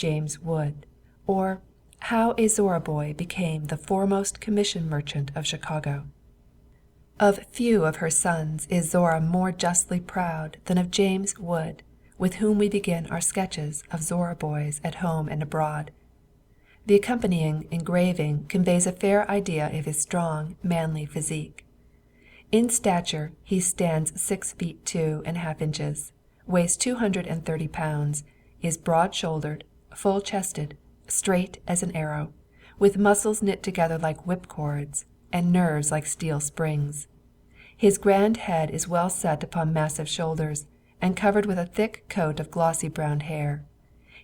James Wood, or How a Zorra Boy Became the Foremost Commission Merchant of Chicago. Of few of her sons is Zorra more justly proud than of James Wood, with whom we begin our sketches of Zorra boys at home and abroad. The accompanying engraving conveys a fair idea of his strong, manly physique. In stature he stands 6 feet 2½ inches, weighs 230 pounds, is broad-shouldered, full-chested, straight as an arrow, with muscles knit together like whipcords, and nerves like steel springs. His grand head is well set upon massive shoulders, and covered with a thick coat of glossy brown hair.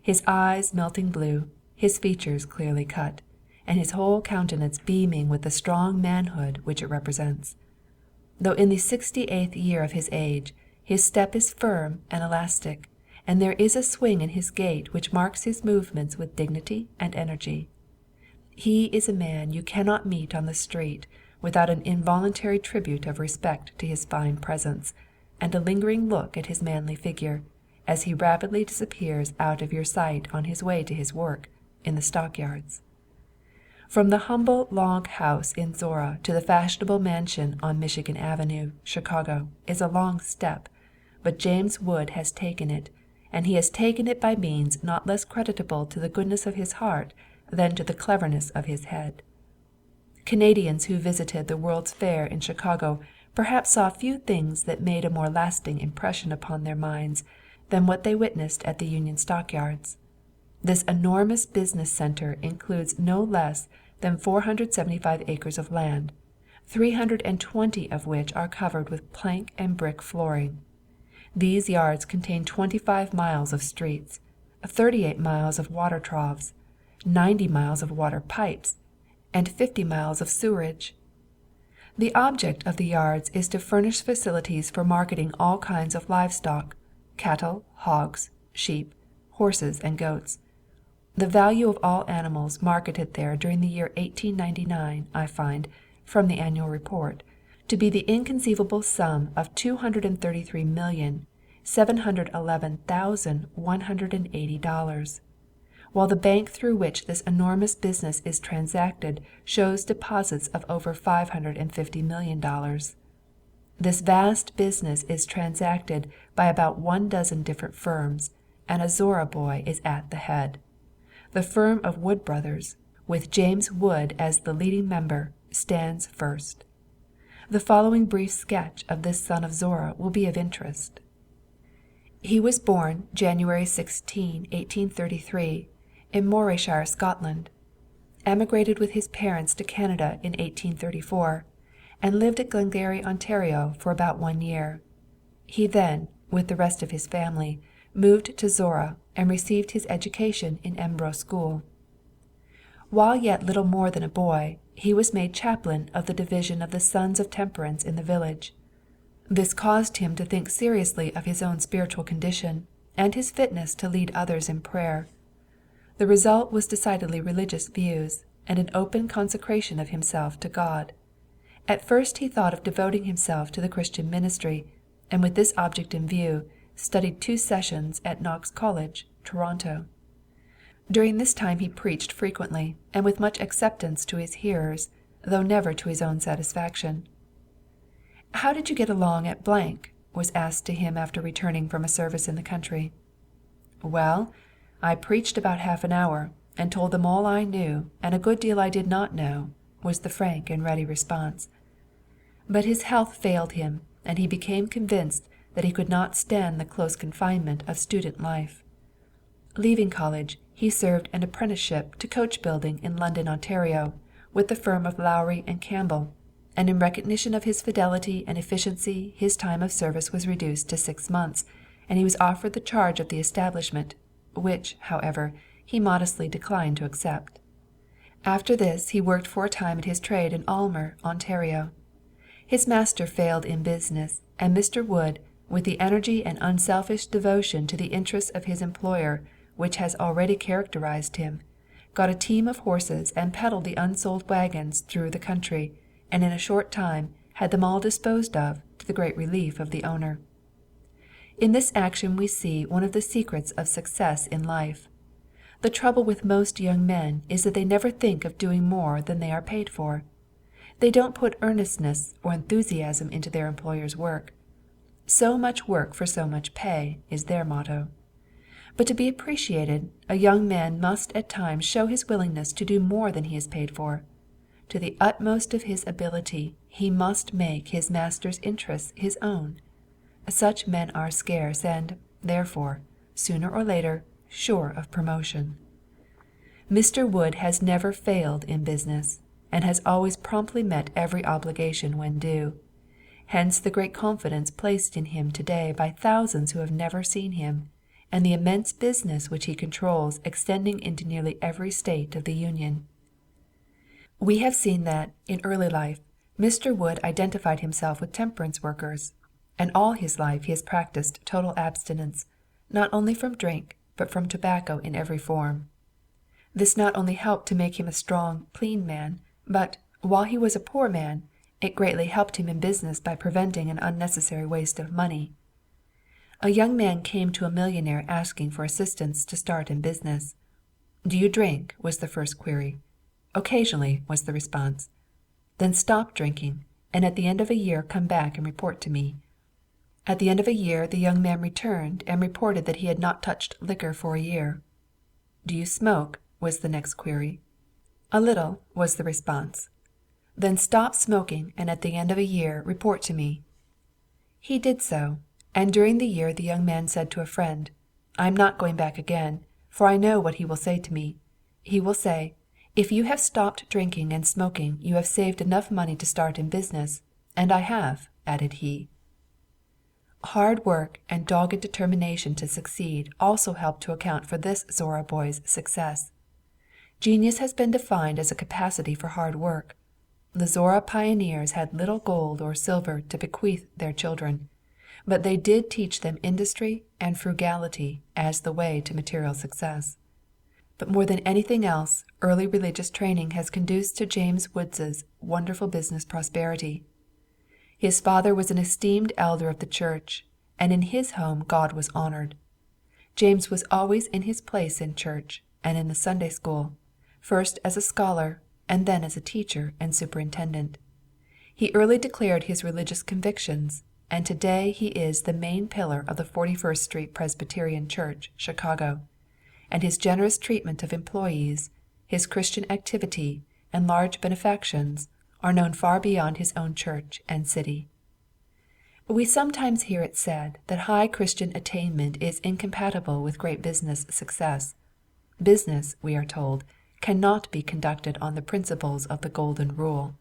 His eyes melting blue, his features clearly cut, and his whole countenance beaming with the strong manhood which it represents. Though in the 68th year of his age, his step is firm and elastic, and there is a swing in his gait which marks his movements with dignity and energy. He is a man you cannot meet on the street without an involuntary tribute of respect to his fine presence, and a lingering look at his manly figure, as he rapidly disappears out of your sight on his way to his work in the stockyards. From the humble log house in Zorra to the fashionable mansion on Michigan Avenue, Chicago, is a long step, but James Wood has taken it, and he has taken it by means not less creditable to the goodness of his heart than to the cleverness of his head. Canadians who visited the World's Fair in Chicago perhaps saw few things that made a more lasting impression upon their minds than what they witnessed at the Union Stockyards. This enormous business center includes no less than 475 acres of land, 320 of which are covered with plank and brick flooring. These yards contain 25 miles of streets, 38 miles of water troughs, 90 miles of water pipes, and 50 miles of sewerage. The object of the yards is to furnish facilities for marketing all kinds of livestock, cattle, hogs, sheep, horses, and goats. The value of all animals marketed there during the year 1899, I find, from the annual report, to be the inconceivable sum of $233,711,180, while the bank through which this enormous business is transacted shows deposits of over $550 million. This vast business is transacted by about 12 different firms, and a Zorra boy is at the head. The firm of Wood Brothers, with James Wood as the leading member, stands first. The following brief sketch of this son of Zorra will be of interest. He was born January 16, 1833, in Morayshire, Scotland, emigrated with his parents to Canada in 1834, and lived at Glengarry, Ontario, for about 1 year. He then, with the rest of his family, moved to Zorra and received his education in Embro School. While yet little more than a boy, he was made chaplain of the division of the Sons of Temperance in the village. This caused him to think seriously of his own spiritual condition and his fitness to lead others in prayer. The result was decidedly religious views and an open consecration of himself to God. At first he thought of devoting himself to the Christian ministry, and with this object in view, studied 2 sessions at Knox College, Toronto. During this time he preached frequently and with much acceptance to his hearers, though never to his own satisfaction. "How did you get along at blank?" was asked to him after returning from a service in the country. "Well, I preached about half an hour, and told them all I knew and a good deal I did not know," was the frank and ready response. But his health failed him, and he became convinced that he could not stand the close confinement of student life. Leaving college, he served an apprenticeship to coach building in London, Ontario, with the firm of Lowry and Campbell, and in recognition of his fidelity and efficiency his time of service was reduced to 6 months, and he was offered the charge of the establishment, which, however, he modestly declined to accept. After this he worked for a time at his trade in Aylmer, Ontario. His master failed in business, and Mr. Wood, with the energy and unselfish devotion to the interests of his employer which has already characterized him, got a team of horses and peddled the unsold wagons through the country, and in a short time had them all disposed of, to the great relief of the owner. In this action we see one of the secrets of success in life. The trouble with most young men is that they never think of doing more than they are paid for. They don't put earnestness or enthusiasm into their employer's work. So much work for so much pay is their motto. But to be appreciated, a young man must at times show his willingness to do more than he is paid for. To the utmost of his ability, he must make his master's interests his own. Such men are scarce and, therefore, sooner or later, sure of promotion. Mr. Wood has never failed in business, and has always promptly met every obligation when due. Hence the great confidence placed in him today by thousands who have never seen him, and the immense business which he controls extending into nearly every state of the Union. We have seen that, in early life, Mr. Wood identified himself with temperance workers, and all his life he has practiced total abstinence, not only from drink, but from tobacco in every form. This not only helped to make him a strong, clean man, but, while he was a poor man, it greatly helped him in business by preventing an unnecessary waste of money. A young man came to a millionaire asking for assistance to start in business. "Do you drink?" was the first query. "Occasionally," was the response. "Then stop drinking, and at the end of a year come back and report to me." At the end of a year the young man returned and reported that he had not touched liquor for a year. "Do you smoke?" was the next query. "A little," was the response. "Then stop smoking, and at the end of a year report to me." He did so, and during the year the young man said to a friend, "I am not going back again, for I know what he will say to me. He will say, 'If you have stopped drinking and smoking, you have saved enough money to start in business,' and I have," added he. Hard work and dogged determination to succeed also help to account for this Zorra boy's success. Genius has been defined as a capacity for hard work. The Zorra pioneers had little gold or silver to bequeath their children, but they did teach them industry and frugality as the way to material success. But more than anything else, early religious training has conduced to James Wood's wonderful business prosperity. His father was an esteemed elder of the church, and in his home God was honored. James was always in his place in church and in the Sunday school, first as a scholar and then as a teacher and superintendent. He early declared his religious convictions, and today he is the main pillar of the 41st Street Presbyterian Church, Chicago, and his generous treatment of employees, his Christian activity, and large benefactions are known far beyond his own church and city. We sometimes hear it said that high Christian attainment is incompatible with great business success. Business, we are told, cannot be conducted on the principles of the Golden Rule.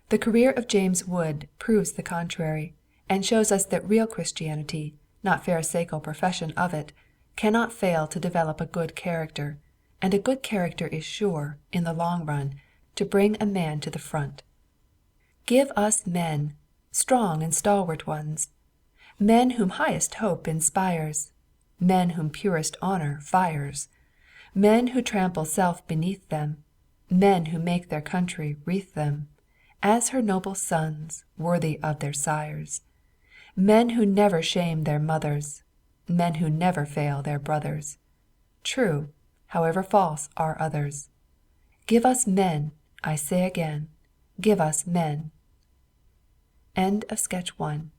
The career of James Wood proves the contrary, and shows us that real Christianity, not pharisaical profession of it, cannot fail to develop a good character, and a good character is sure, in the long run, to bring a man to the front. Give us men, strong and stalwart ones, men whom highest hope inspires, men whom purest honor fires, men who trample self beneath them, men who make their country wreath them, as her noble sons, worthy of their sires, men who never shame their mothers, men who never fail their brothers. True, however false are others. Give us men, I say again, give us men. End of sketch 1.